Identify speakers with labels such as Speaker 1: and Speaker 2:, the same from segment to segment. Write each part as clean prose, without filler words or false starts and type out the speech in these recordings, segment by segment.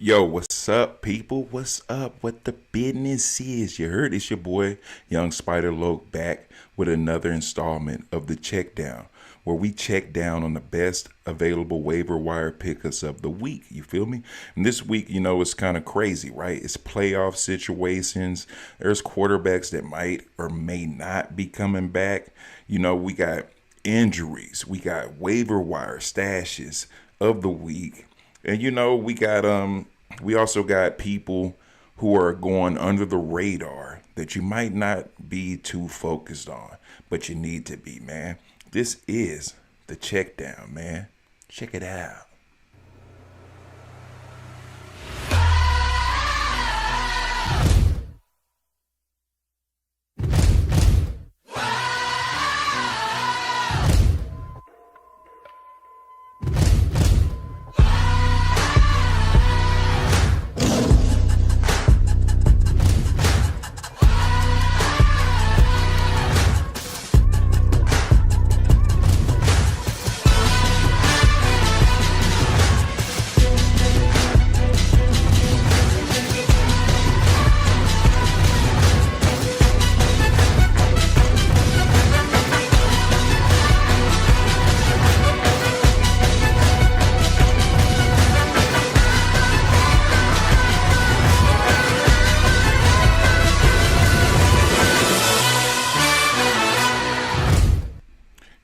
Speaker 1: Yo, what's up, people? What's up? What the business is? You heard it's your boy, Young Spider Loke, back with another installment of the Check Down, where we check down on the best available waiver wire pickups of the week. You feel me? And this week, it's kind of crazy, right? It's playoff situations. There's quarterbacks that might or may not be coming back. We got injuries. We got waiver wire stashes of the week. And we also got people who are going under the radar that you might not be too focused on, but you need to be, man. This is the check down, man. Check it out.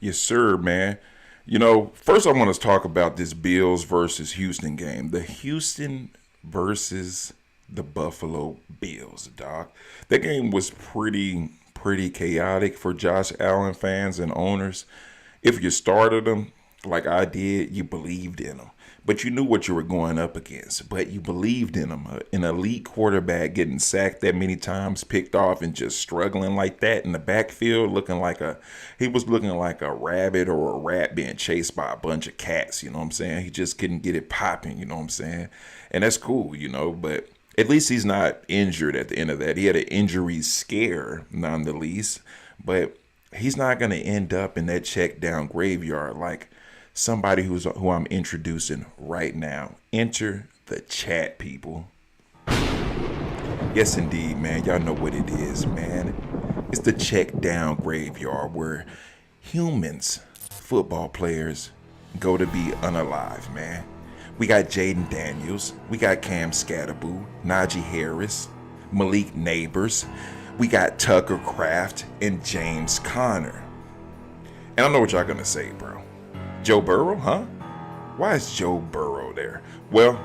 Speaker 1: Yes, sir, man. First I want to talk about this Bills versus Houston game. The Houston versus the Buffalo Bills, doc. That game was pretty chaotic for Josh Allen fans and owners. If you started him like I did, you believed in him. But you knew what you were going up against. But you believed in him. An elite quarterback getting sacked that many times, picked off, and just struggling like that in the backfield, he was looking like a rabbit or a rat being chased by a bunch of cats. You know what I'm saying? He just couldn't get it popping. You know what I'm saying? And that's cool, But at least he's not injured at the end of that. He had an injury scare, none the least. But he's not going to end up in that check down graveyard like somebody who I'm introducing right now. Enter the chat, people. Yes, indeed, man. Y'all know what it is, man. It's the check down graveyard where humans, football players, go to be unalive, man. We got Jaden Daniels. We got Cam Scatterboo, Najee Harris, Malik Neighbors. We got Tucker Kraft and James Conner. And I know what y'all gonna say, bro. Joe Burrow, huh? Why is Joe Burrow there? Well,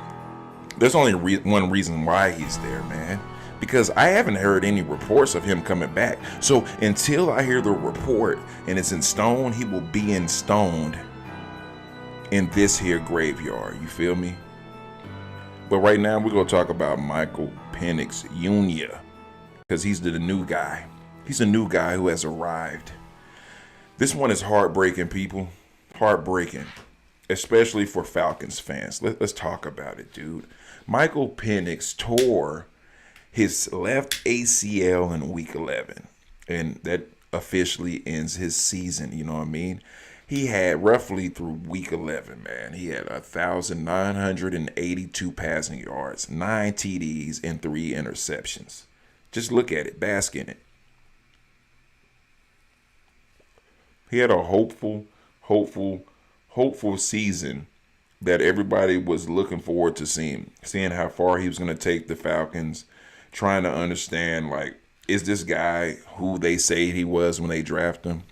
Speaker 1: there's only one reason why he's there, man. Because I haven't heard any reports of him coming back. So until I hear the report and it's in stone, he will be in stoned in this here graveyard. You feel me? But right now we're going to talk about Michael Penix Jr. Because he's the new guy. He's a new guy who has arrived. This one is heartbreaking, people. Heartbreaking, especially for Falcons fans. Let's talk about it, dude. Michael Penix tore his left ACL in week 11, and that officially ends his season. You know what I mean? He had roughly through week 11, man, he had 1,982 passing yards, 9 TDs, and 3 interceptions. Just look at it, bask in it. He had a hopeful season that everybody was looking forward to seeing how far he was going to take the Falcons, trying to understand, like, is this guy who they say he was when they draft him?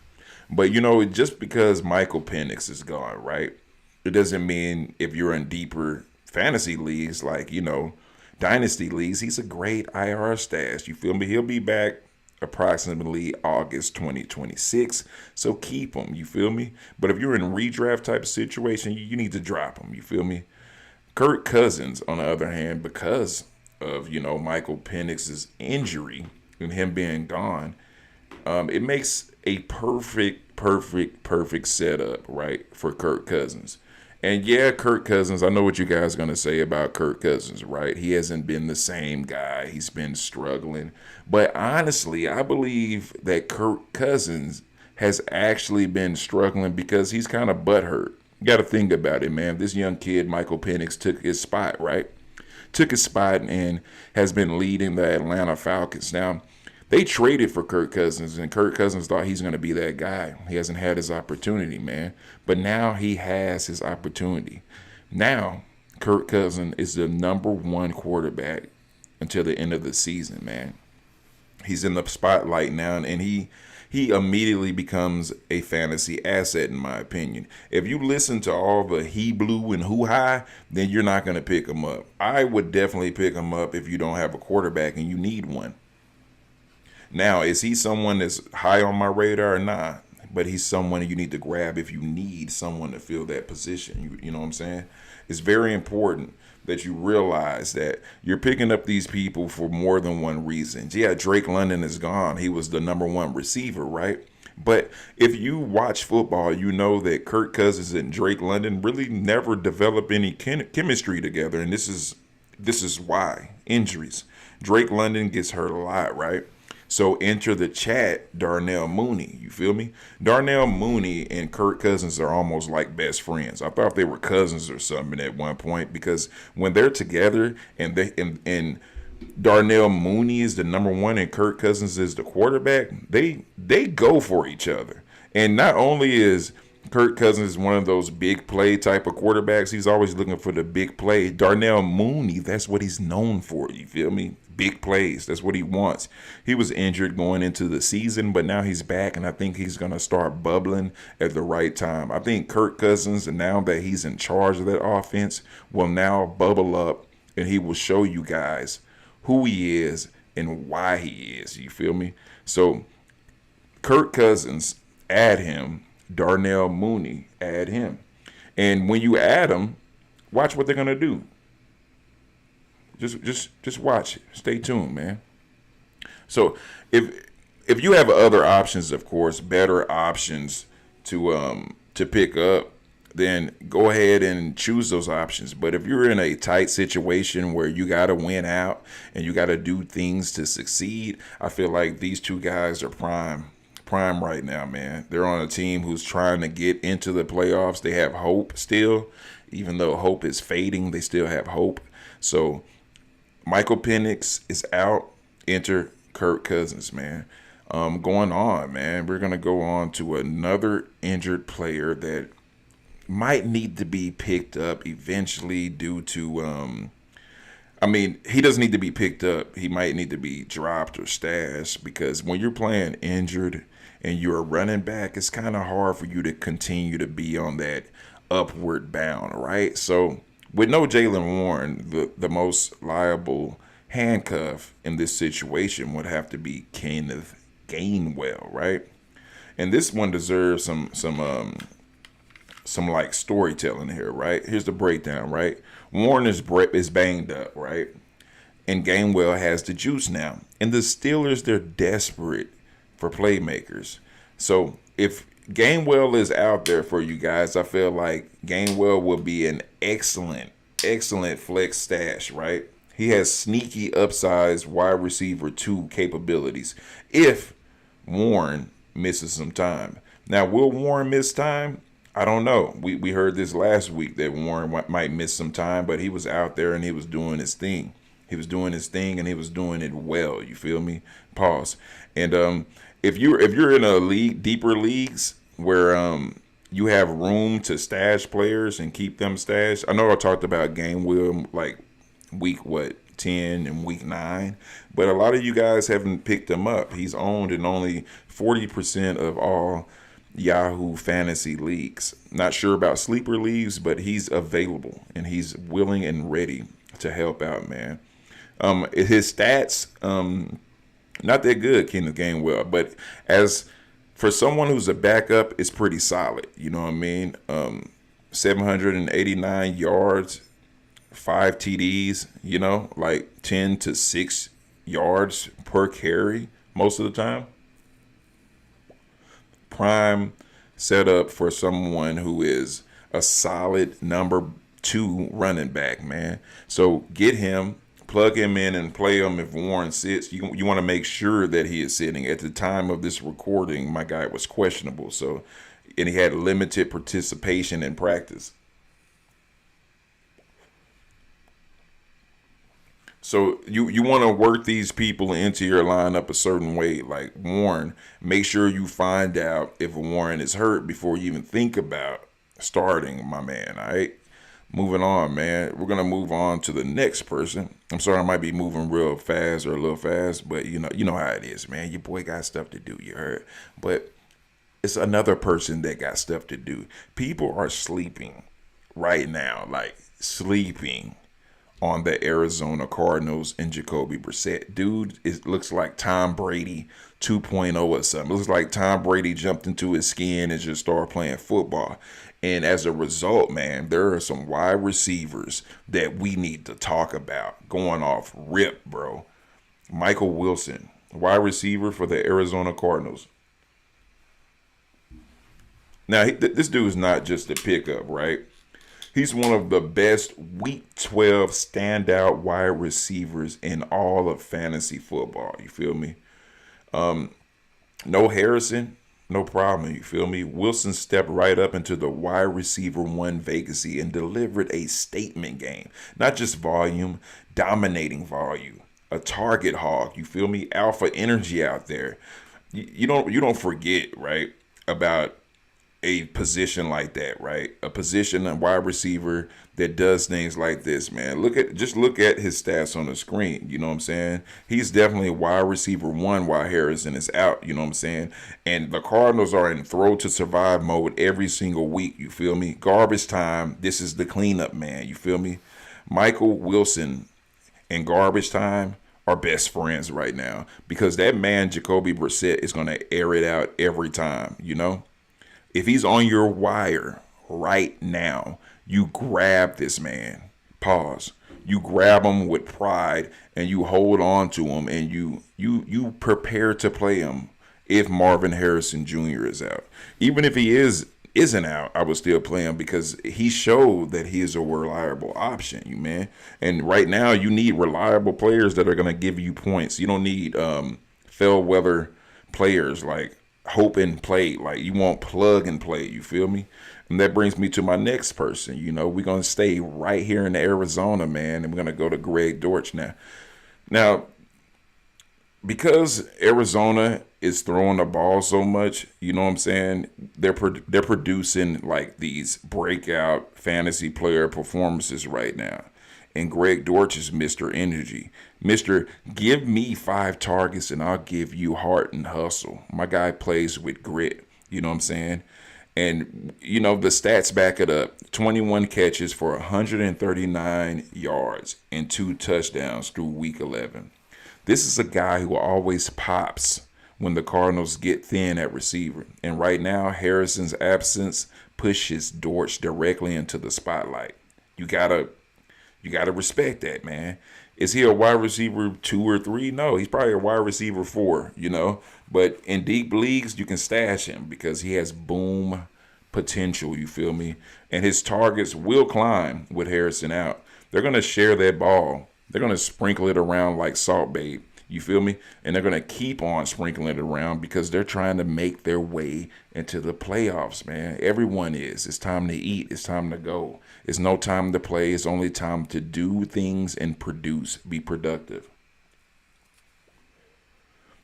Speaker 1: But, just because Michael Penix is gone, right, it doesn't mean if you're in deeper fantasy leagues, like, dynasty leagues, he's a great IR stash. You feel me? He'll be back approximately August 2026. So keep him, you feel me? But if you're in a redraft type of situation, you need to drop him, you feel me? Kirk Cousins, on the other hand, because of, Michael Penix's injury and him being gone, it makes a perfect setup, right, for Kirk Cousins. And yeah, Kirk Cousins, I know what you guys are going to say about Kirk Cousins, right? He hasn't been the same guy. He's been struggling. But honestly, I believe that Kirk Cousins has actually been struggling because he's kind of butthurt. You got to think about it, man. This young kid, Michael Penix, took his spot, right? took his spot and has been leading the Atlanta Falcons. Now, they traded for Kirk Cousins, and Kirk Cousins thought he's going to be that guy. He hasn't had his opportunity, man. But now he has his opportunity. Now, Kirk Cousins is the #1 quarterback until the end of the season, man. He's in the spotlight now, and he immediately becomes a fantasy asset, in my opinion. If you listen to all the he blue and who high, then you're not going to pick him up. I would definitely pick him up if you don't have a quarterback and you need one. Now, is he someone that's high on my radar? Nah, but he's someone you need to grab if you need someone to fill that position. You know what I'm saying? It's very important that you realize that you're picking up these people for more than one reason. Yeah, Drake London is gone. He was the #1 receiver, right? But if you watch football, you know that Kirk Cousins and Drake London really never develop any chemistry together, and this is why. Injuries. Drake London gets hurt a lot, right? So enter the chat Darnell Mooney. You feel me? Darnell Mooney and Kirk Cousins are almost like best friends. I thought they were cousins or something at one point, because when they're together and Darnell Mooney is the #1 and Kirk Cousins is the quarterback, they go for each other. And not only is Kirk Cousins one of those big play type of quarterbacks, he's always looking for the big play. Darnell Mooney, that's what he's known for. You feel me? Big plays. That's what he wants. He was injured going into the season, but now he's back, and I think he's going to start bubbling at the right time. I think Kirk Cousins, and now that he's in charge of that offense, will now bubble up, and he will show you guys who he is and why he is. You feel me? So Kirk Cousins, add him. Darnell Mooney, add him. And when you add them, watch what they're going to do. Just watch it. Stay tuned, man. So if you have other options, of course, better options to pick up, then go ahead and choose those options. But if you're in a tight situation where you got to win out and you got to do things to succeed, I feel like these two guys are prime right now, man. They're on a team who's trying to get into the playoffs. They have hope still. Even though hope is fading, they still have hope. So Michael Penix is out. Enter Kirk Cousins, man. Going on, man. We're going to go on to another injured player that might need to be picked up eventually due to, he doesn't need to be picked up. He might need to be dropped or stashed, because when you're playing injured and you're a running back, it's kind of hard for you to continue to be on that upward bound, right? So with no Jaylen Warren, the most liable handcuff in this situation would have to be Kenneth Gainwell, right? And this one deserves some like storytelling here, right? Here's the breakdown, right? Warren is banged up, right? And Gainwell has the juice now. And the Steelers, they're desperate for playmakers. So if Gainwell is out there for you guys, I feel like Gainwell will be an excellent flex stash, right? He has sneaky upsized wide receiver 2 capabilities if Warren misses some time. Now, will Warren miss time? I don't know. We heard this last week that Warren might miss some time, but he was out there and he was doing his thing. He was doing his thing and he was doing it well. You feel me? Pause. And if you're in a league, deeper leagues where you have room to stash players and keep them stashed. I know I talked about Gainwell like week 10 and week 9, but a lot of you guys haven't picked him up. He's owned in only 40% of all Yahoo fantasy leagues. Not sure about sleeper leagues, but he's available and he's willing and ready to help out, man. His stats, not that good, Kenneth Gainwell, but as for someone who's a backup, it's pretty solid. You know what I mean? 789 yards, 5 TDs, you know, like 10 to 6 yards per carry most of the time. Prime setup for someone who is a solid number 2 running back, man. So get him, plug him in and play him if Warren sits. You want to make sure that he is sitting. At the time of this recording, my guy was questionable, and he had limited participation in practice. So you want to work these people into your lineup a certain way, like Warren. Make sure you find out if Warren is hurt before you even think about starting, my man. All right. Moving on, man. We're gonna move on to the next person. I'm sorry, I might be moving real fast or a little fast, but you know how it is, man. Your boy got stuff to do. You heard, but it's another person that got stuff to do. People are sleeping right now, like sleeping on the Arizona Cardinals and Jacoby Brissett. Dude, it looks like Tom Brady 2.0 or something. It looks like Tom Brady jumped into his skin and just started playing football. And as a result, man, there are some wide receivers that we need to talk about going off rip, bro. Michael Wilson, wide receiver for the Arizona Cardinals. Now, this dude is not just a pickup, right? He's one of the best Week 12 standout wide receivers in all of fantasy football. You feel me? No Harrison, no problem. You feel me? Wilson stepped right up into the wide receiver one vacancy and delivered a statement game. Not just volume, dominating volume. A target hog. You feel me? Alpha energy out there. You don't forget, right, about a position like that, right? A position, a wide receiver that does things like this, man. Look at his stats on the screen. You know what I'm saying? He's definitely a wide receiver one while Harrison is out. You know what I'm saying? And the Cardinals are in throw to survive mode every single week. You feel me? Garbage time. This is the cleanup, man. You feel me? Michael Wilson and garbage time are best friends right now because that man Jacoby Brissett is going to air it out every time. You know. If he's on your wire right now, you grab this man. Pause. You grab him with pride and you hold on to him and you prepare to play him if Marvin Harrison Jr. is out. Even if he isn't out, I would still play him because he showed that he is a reliable option, you man. And right now you need reliable players that are gonna give you points. You don't need fair weather players like hope and play. Like you want plug and play, you feel me? And that brings me to my next person. You know, we're gonna stay right here in Arizona, man, and we're gonna go to Greg Dortch now. Now, because Arizona is throwing the ball so much, you know what I'm saying? They're producing like these breakout fantasy player performances right now. And Greg Dortch is Mr. Energy. Mr. Give me 5 targets and I'll give you heart and hustle. My guy plays with grit. You know what I'm saying? And, you know, the stats back it up. 21 catches for 139 yards and 2 touchdowns through week 11. This is a guy who always pops when the Cardinals get thin at receiver. And right now, Harrison's absence pushes Dortch directly into the spotlight. You gotta respect that, man. Is he a wide receiver 2 or 3? No, he's probably a wide receiver 4, you know. But in deep leagues, you can stash him because he has boom potential, you feel me? And his targets will climb with Harrison out. They're going to share that ball. They're going to sprinkle it around like Salt Bae, you feel me? And they're going to keep on sprinkling it around because they're trying to make their way into the playoffs, man. Everyone is. It's time to eat. It's time to go. It's no time to play. It's only time to do things and produce, be productive.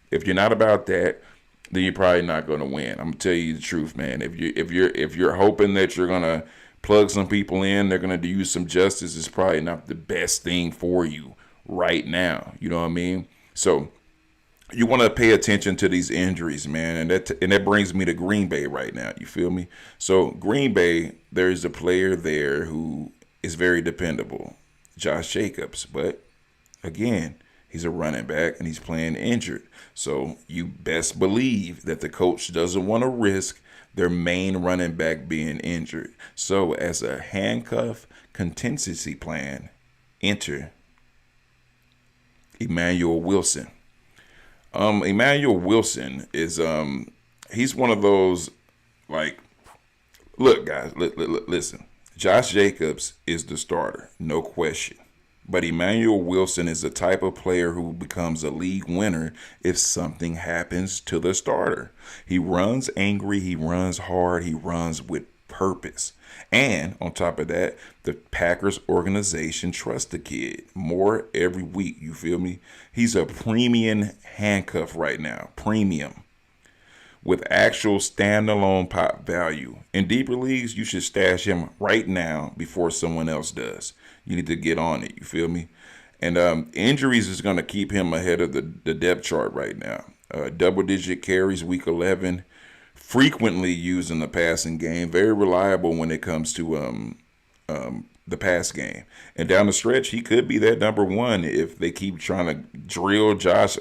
Speaker 1: If you're not about that, then you're probably not going to win. I'm gonna tell you the truth, man. If you're hoping that you're gonna plug some people in, they're gonna do you some justice, it's probably not the best thing for you right now. You know what I mean? So you want to pay attention to these injuries, man, and that brings me to Green Bay right now. You feel me? So Green Bay, there's a player there who is very dependable, Josh Jacobs, but again, he's a running back and he's playing injured. So you best believe that the coach doesn't want to risk their main running back being injured. So as a handcuff contingency plan, enter Emmanuel Wilson. Emmanuel Wilson is he's one of those, like, look guys, listen. Josh Jacobs is the starter, no question. But Emmanuel Wilson is the type of player who becomes a league winner if something happens to the starter. He runs angry, he runs hard, he runs with purpose. And on top of that, the Packers organization trusts the kid more every week. You feel me? He's a premium handcuff right now. Premium. With actual standalone pop value. In deeper leagues, you should stash him right now before someone else does. You need to get on it. You feel me? And injuries is going to keep him ahead of the depth chart right now. Double-digit carries week 11. Frequently used in the passing game. Very reliable when it comes to the pass game. And down the stretch, he could be that number one if they keep trying to drill Josh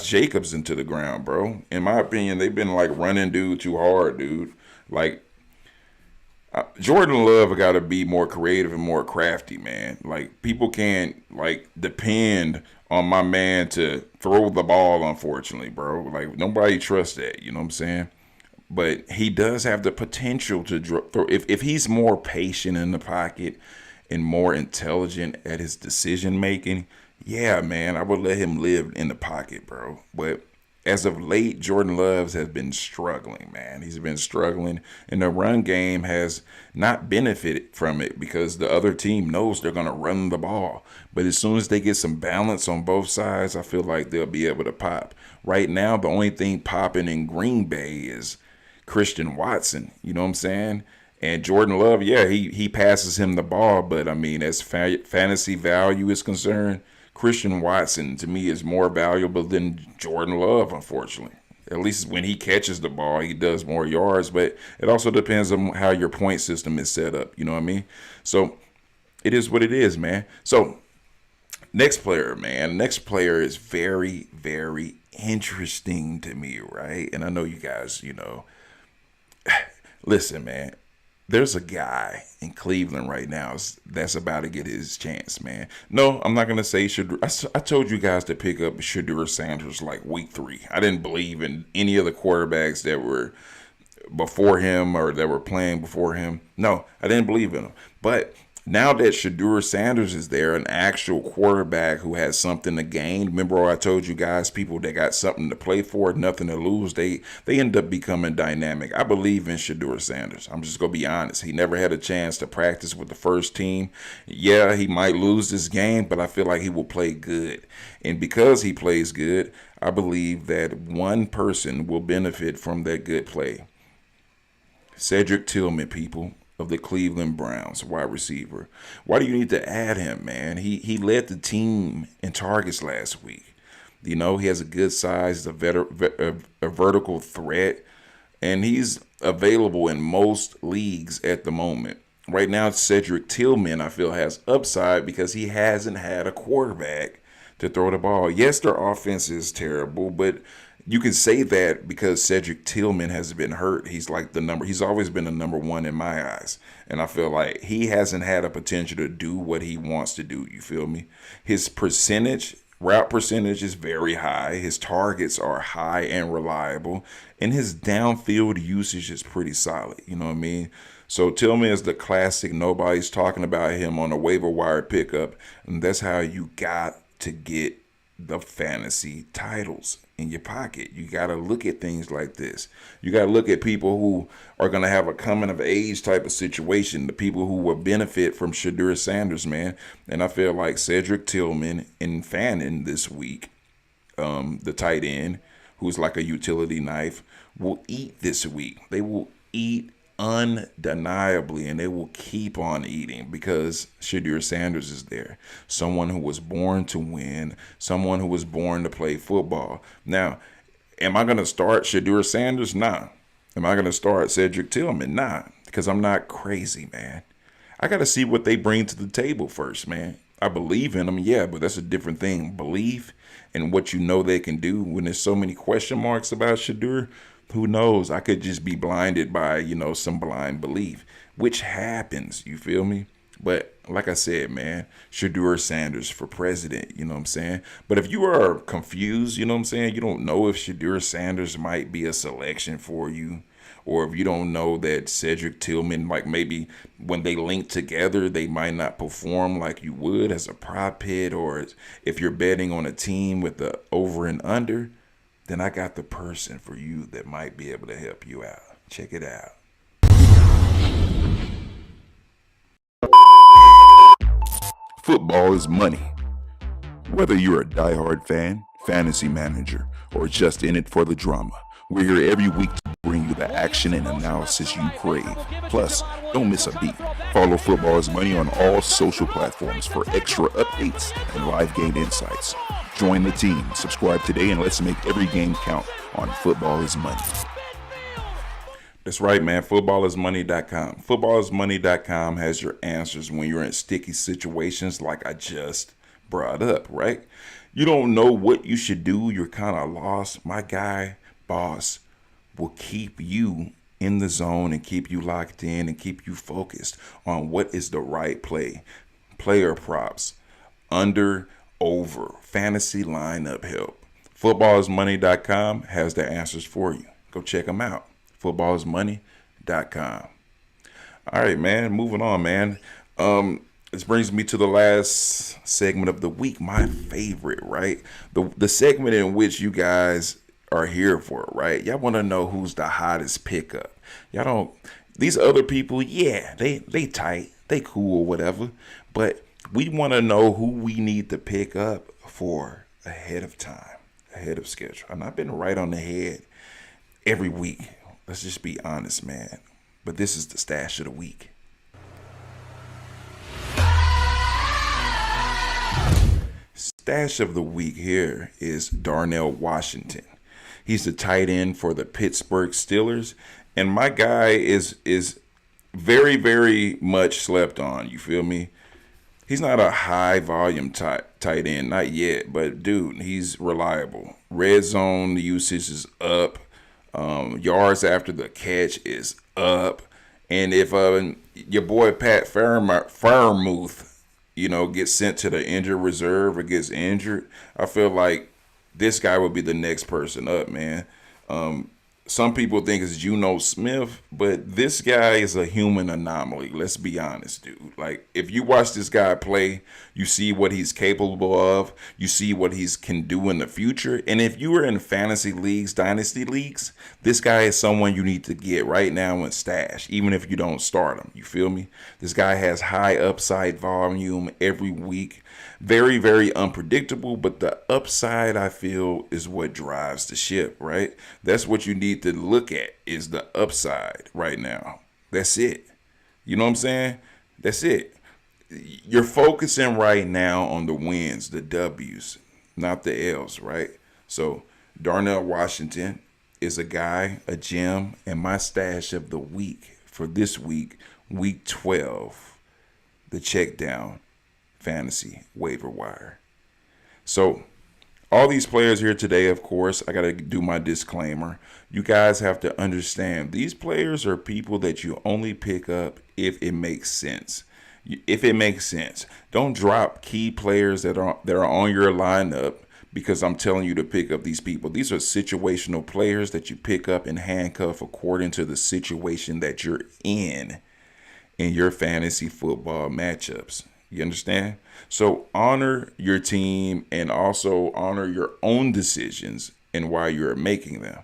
Speaker 1: Jacobs into the ground, bro. In my opinion, they've been like running dude too hard, dude. Like Jordan Love got to be more creative and more crafty, man. Like people can't like depend on my man to throw the ball, unfortunately, bro. Like nobody trusts that, you know what I'm saying? But he does have the potential to throw. If he's more patient in the pocket and more intelligent at his decision making, yeah, man, I would let him live in the pocket, bro. But as of late, Jordan Love has been struggling, man. He's been struggling, and the run game has not benefited from it because the other team knows they're going to run the ball. But as soon as they get some balance on both sides, I feel like they'll be able to pop. Right now, the only thing popping in Green Bay is Christian Watson. You know what I'm saying? And Jordan Love, yeah, he passes him the ball, but I mean, as fantasy value is concerned, Christian Watson, to me, is more valuable than Jordan Love, unfortunately. At least when he catches the ball, he does more yards. But it also depends on how your point system is set up. You know what I mean? So it is what it is, man. So next player, man. Next player is very, very interesting to me, right? And I know you guys, listen, man. There's a guy in Cleveland right now that's about to get his chance, man. No, I'm not going to say Shadur. I told you guys to pick up Shadur Sanders like week 3. I didn't believe in any of the quarterbacks that were before him or that were playing before him. No, I didn't believe in them. But now that Shadur Sanders is there, an actual quarterback who has something to gain. Remember I told you guys, people that got something to play for, nothing to lose, they end up becoming dynamic. I believe in Shadur Sanders. I'm just going to be honest. He never had a chance to practice with the first team. Yeah, he might lose this game, but I feel like he will play good. And because he plays good, I believe that one person will benefit from that good play. Cedric Tillman, people, of the Cleveland Browns, wide receiver. Why do you need to add him, man? He led the team in targets last week. He has a good size, a vertical threat, and he's available in most leagues at the moment. Right now, Cedric Tillman, I feel, has upside because he hasn't had a quarterback to throw the ball. Yes, their offense is terrible, but you can say that because Cedric Tillman has been hurt. He's always been the number one in my eyes. And I feel like he hasn't had a potential to do what he wants to do. You feel me? His route percentage is very high. His targets are high and reliable. And his downfield usage is pretty solid. You know what I mean? So Tillman is the classic. Nobody's talking about him on a waiver wire pickup. And that's how you got to get the fantasy titles in your pocket. You got to look at things like this. You got to look at people who are going to have a coming of age type of situation, the people who will benefit from Shadur Sanders, man. And I feel like Cedric Tillman and Fannin this week, the tight end, who's like a utility knife, will eat this week. They will eat undeniably, and they will keep on eating because Shadur Sanders is there. Someone who was born to win, someone who was born to play football. Now, am I going to start Shadur Sanders? Nah. Am I going to start Cedric Tillman? Nah, because I'm not crazy, man. I got to see what they bring to the table first, man. I believe in them, yeah, but that's a different thing. Belief and what you know they can do. When there's so many question marks about Shadur, who knows? I could just be blinded by, some blind belief, which happens. You feel me? But like I said, man, Shadur Sanders for president, you know what I'm saying? But if you are confused, you know what I'm saying? You don't know if Shadur Sanders might be a selection for you, or if you don't know that Cedric Tillman, like maybe when they link together, they might not perform like you would as a prop hit, or if you're betting on a team with the over and under, then I got the person for you that might be able to help you out. Check it out.
Speaker 2: Football is money. Whether you're a diehard fan, fantasy manager, or just in it for the drama, we're here every week to bring you the action and analysis you crave. Plus, don't miss a beat. Follow Football is Money on all social platforms for extra updates and live game insights. Join the team, subscribe today, and let's make every game count on Football is Money.
Speaker 1: That's right, man. Footballismoney.com. Footballismoney.com has your answers when you're in sticky situations like I just brought up, right? You don't know what you should do. You're kind of lost. My guy, boss, will keep you in the zone and keep you locked in and keep you focused on what is the right play. Player props, under, over, fantasy lineup help. Footballismoney.com has the answers for you. Go check them out. Footballismoney.com. All right, man. Moving on, man. This brings me to the last segment of the week, my favorite, right? The segment in which you guys are here for, right? Y'all want to know who's the hottest pickup. Y'all don't, these other people, yeah, they tight, they cool or whatever, but we want to know who we need to pick up for ahead of time, ahead of schedule. And I've been right on the head every week. Let's just be honest, man. But this is the stash of the week. Stash of the week here is Darnell Washington. He's the tight end for the Pittsburgh Steelers. And my guy is very, very much slept on. You feel me? He's not a high volume tight end, not yet. But, dude, he's reliable. Red zone usage is up. Yards after the catch is up. And if your boy Pat Freiermuth, gets sent to the injured reserve or gets injured, I feel like this guy would be the next person up, man. Some people think it's Juno Smith, but this guy is a human anomaly. Let's be honest, dude. Like, if you watch this guy play, you see what he's capable of. You see what he can do in the future. And if you are in fantasy leagues, dynasty leagues, this guy is someone you need to get right now and stash, even if you don't start him. You feel me? This guy has high upside volume every week. Very, very unpredictable, but the upside, I feel, is what drives the ship, right? That's what you need to look at, is the upside right now. That's it. You know what I'm saying? That's it. You're focusing right now on the wins, the W's, not the L's, right? So Darnell Washington is a guy, a gem, and my stash of the week for this week, week 12, the CHECKDOWN Fantasy Waiver Wire. So all these players here today, of course, I got to do my disclaimer. You guys have to understand these players are people that you only pick up if it makes sense. If it makes sense. Don't drop key players that are on your lineup because I'm telling you to pick up these people. These are situational players that you pick up and handcuff according to the situation that you're in your fantasy football matchups. You understand? So honor your team and also honor your own decisions and why you're making them.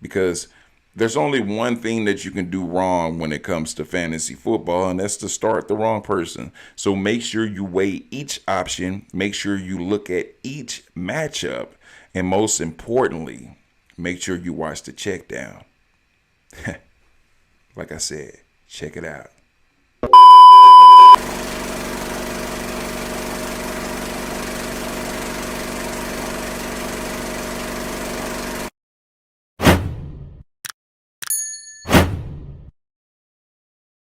Speaker 1: Because there's only one thing that you can do wrong when it comes to fantasy football, and that's to start the wrong person. So make sure you weigh each option. Make sure you look at each matchup. And most importantly, make sure you watch the check down. Like I said, check it out.